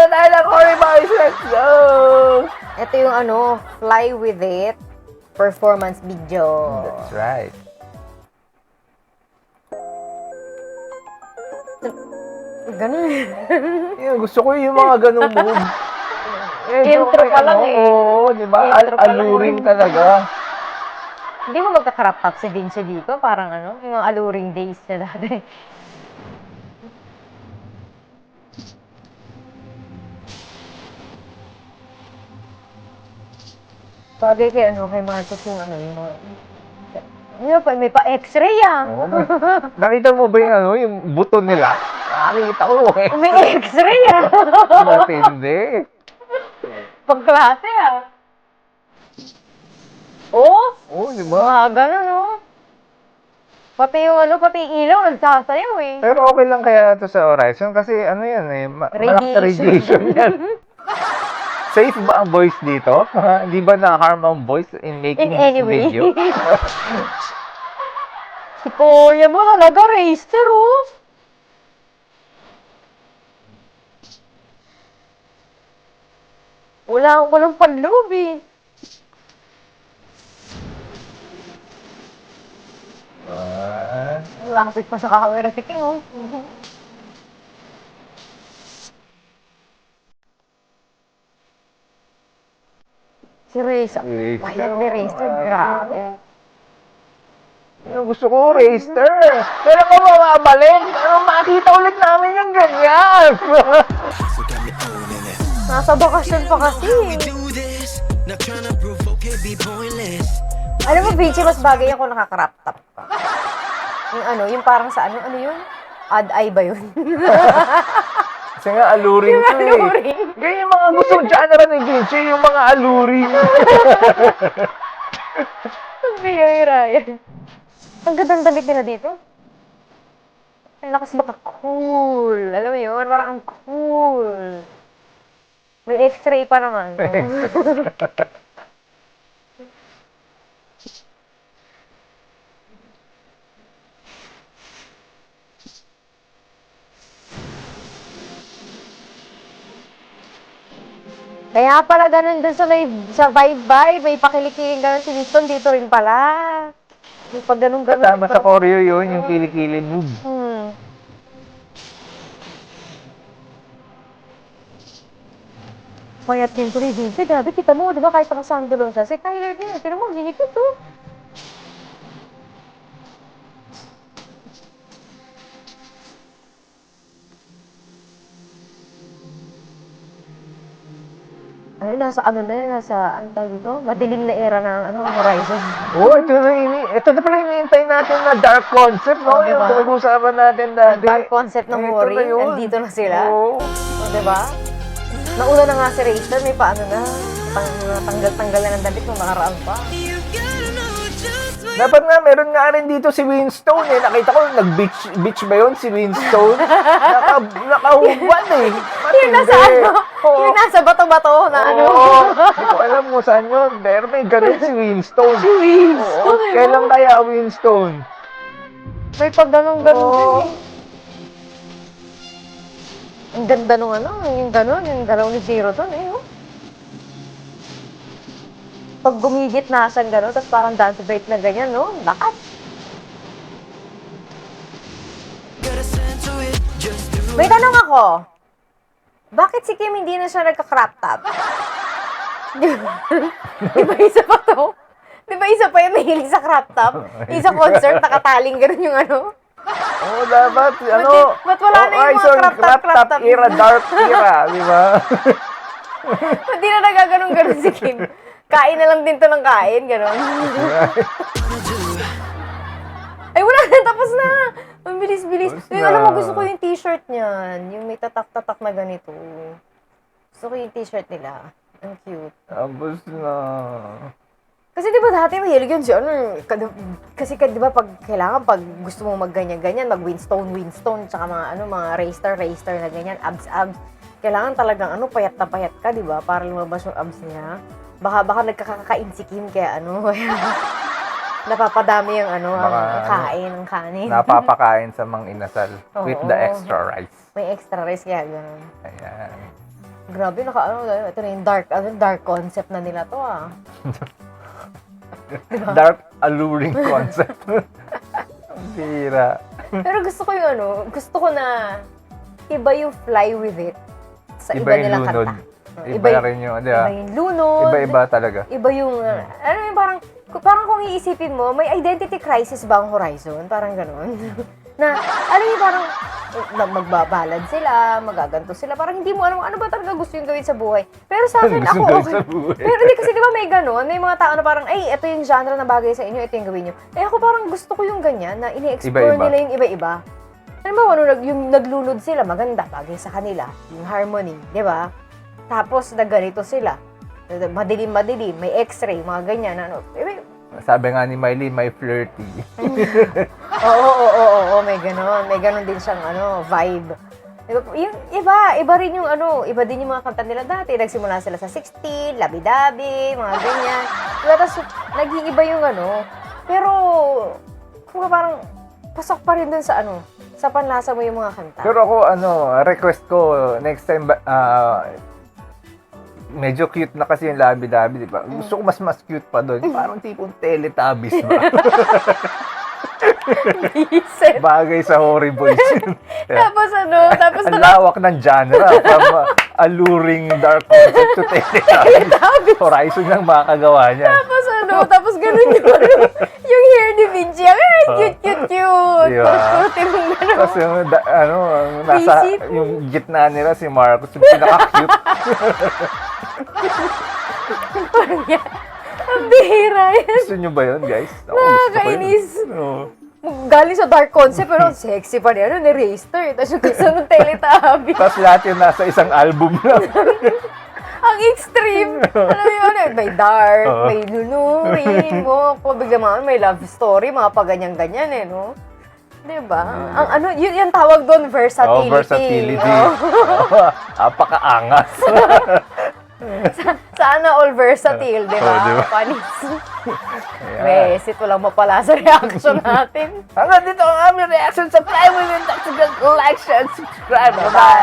na tayo ng Cory Boys. Let's go! Ito yung Fly With It performance video. That's right. Ganun. Yun, gusto ko yung mga ganung move. Intro pa lang eh. Oo, di ba? Intro pa lang Alluring yun. talaga. Hindi mo magka-crop top si Vince dito? Parang yung mga alluring days niya dati. Bagay kay Marcos yung yung mga... May pa-x-ray Oo, nakita mo ba yung buto nila? Nakita ko eh. May x-ray Matindi. Pagklase Oh? Oo, di ba? Mga ganun Pati yung pati yung ilaw, nagsasayaw eh. Pero okay lang kaya ito sa Horizon kasi yan eh, malakas na radiation yan. Safe ba ang voice dito? Hindi ba na-harm ang voice in making In any way. video? Si Kuya mo talaga, racer Walang panloob eh. Lapit pa sa camera si King Si Reza. Mayat ni Reza, grabe. Yung gusto ko, racer. Pero kung mamamalin, makita ulit namin yung ganyan. Nasa bakasyon pa kasi. Alam mo, Vinci, mas bagay ako naka-crop top pa. Yung parang sa ano yun? Ad eye ba yun? Kasi nga, alluring to eh. Alluring. Ganyan yung mga gustong genre ni Vinci, yung mga alluring. Ang bihira yan. Ang gandang damit nila dito. Ang lakas maka-cool. Alam mo yun? Parang ang cool. May x-ray pa naman. Kaya pala ganun dun sa vibe, may pakilikiling ganun si Winston dito rin pala. Yung pag ganun-ganun. Tama sa choreo yun, yung kilikili move. Mayat din ko rin din. Grabe, kita mo, di ba kahit nakasandalo siya. Si Kyler din, pero mo, hinigit nasa ang tawag dito, madilim na era ng Horizon. Ito na pala hinihintay natin na dark concept, no? Diba? Yung pinag-usapan natin dati. Dark concept ng Ito Mori, na yun. nandito na sila. Oo. Diba? Nauna na nga si Rachel, may paano na, tanggal-tanggal na ng damit nung nakaraan pa. Dapat nga, meron nga rin dito si Winstone eh. Nakita ko, nag-beach ba yun si Winstone? Nakahubad eh. Yung nasa yung nasa bato-bato na Hindi ko alam kung saan yun. Pero may ganun si Winstone. Si Winstone? Kailan kaya Winstone? May pagganong-ganon din eh. Ang ganda nung yung galaw ni Zero doon eh. Pag gumigit na siyang gano'n, tapos parang dance break na ganyan, no? Lakas. May tanong ako. Bakit si Kim hindi na siya nagka-crop top? Di ba isa pa to? Di ba isa pa yung mahilig sa crop top? Isa concert, nakataling gano'n yung Oo, dapat, Ba't wala na yung mga crop top era, dark era, di ba? Hindi na nagaganong-ganon si Kim. Kain na lang din to ng kain, gano'n. Ay, wala na, tapos na. Ang bilis-bilis. Alam mo, gusto ko yung t-shirt niyan. Yung may tatak-tatak na ganito. Gusto ko yung t-shirt nila. Ang cute. Tapos na. Kasi di ba dati mahilig yun si kasi di ba pag kailangan, pag gusto mo mag-ganyan-ganyan, mag-Winstone, tsaka mga racer na ganyan, abs. Kailangan talagang payat na payat ka, di ba? Para lumabas yung abs niya. Baka nagkakakain si Kim, kaya napapadami yung ang kanin. Napapakain sa mga inasal with the Oo. extra rice. May extra rice, kaya gano'n. Ayan. Grabe, ito na yung dark concept na nila to ah. Diba? Dark alluring concept. Ang bira. Pero gusto ko na iba yung fly with it sa iba, Iba yung nilang lunod. kanta. Iba rin yung, di ba? Iba yung lunod. Iba-iba talaga. Iba yung, parang kung iisipin mo, may identity crisis ba ang Horizon? Parang gano'n. Na, alam mo, parang magbabalad sila, magaganto sila. Parang hindi mo alam ano ba talaga gusto yung gawin sa buhay. Pero sa akin, Gusto ako gawin okay. sa buhay. Pero hindi kasi di ba may gano'n? May mga tao na parang, ay, ito yung genre na bagay sa inyo, ito yung gawin nyo. Eh ako parang gusto ko yung ganyan, na ini-explore Iba-iba. nila yung iba-iba. Alam mo, yung naglunod sila, maganda, bagay sa kanila. Yung harmony, di ba? Tapos, nagganito sila. Madilim-madilim, may x-ray, mga ganyan. Sabi nga ni Miley, may flirty. Oo, may ganon. May ganon din siyang vibe. Yung iba rin yung iba din yung mga kanta nila dati. Nagsimula sila sa 16, labi-dabi, mga ganyan. Diba, tapos nag-iiba yung pero kung parang pasok pa rin dun sa sa panlasa mo yung mga kanta. Pero ako, request ko, next time, medyo cute na kasi yung labi-dabi, di ba? Gusto ko mas cute pa doon. Parang tipong Teletubbies ba? Isip. Bagay sa horrible. Tapos Ang lawak ng genre. From alluring dark concept to Teletubbies. Horizon lang makakagawa niya. Tapos ganun yung hair ni Vinci. Ay, cute. Diba? Kurti mong gano'n. Tapos yung, nasa, Visit. yung gitna nila si Marcos, yung pinaka-cute. Ang bihira yan. Gusto nyo ba yun, guys? Ako, gusto ko yun. Nakakainis. Oo. Galing sa dark concept, pero ang sexy pa niya. Ni Raster. Tapos yung kasunod Teletubbies. Tapos lahat yun nasa isang album lang. Ang extreme. Alam mo yun, may dark, Oo. may lunurin mo. Kung bigla mga may love story, mga paganyan-ganyan no? Diba? Ang yun tawag doon, versatility. Versatility. Oh. Apakaangas. Sana all versatile, di ba? diba? Panis. Ayan. Besit, walang mapala sa reaction natin. Hanggang dito ang aming reaction sa Fly With It. Like and subscribe. Bye-bye.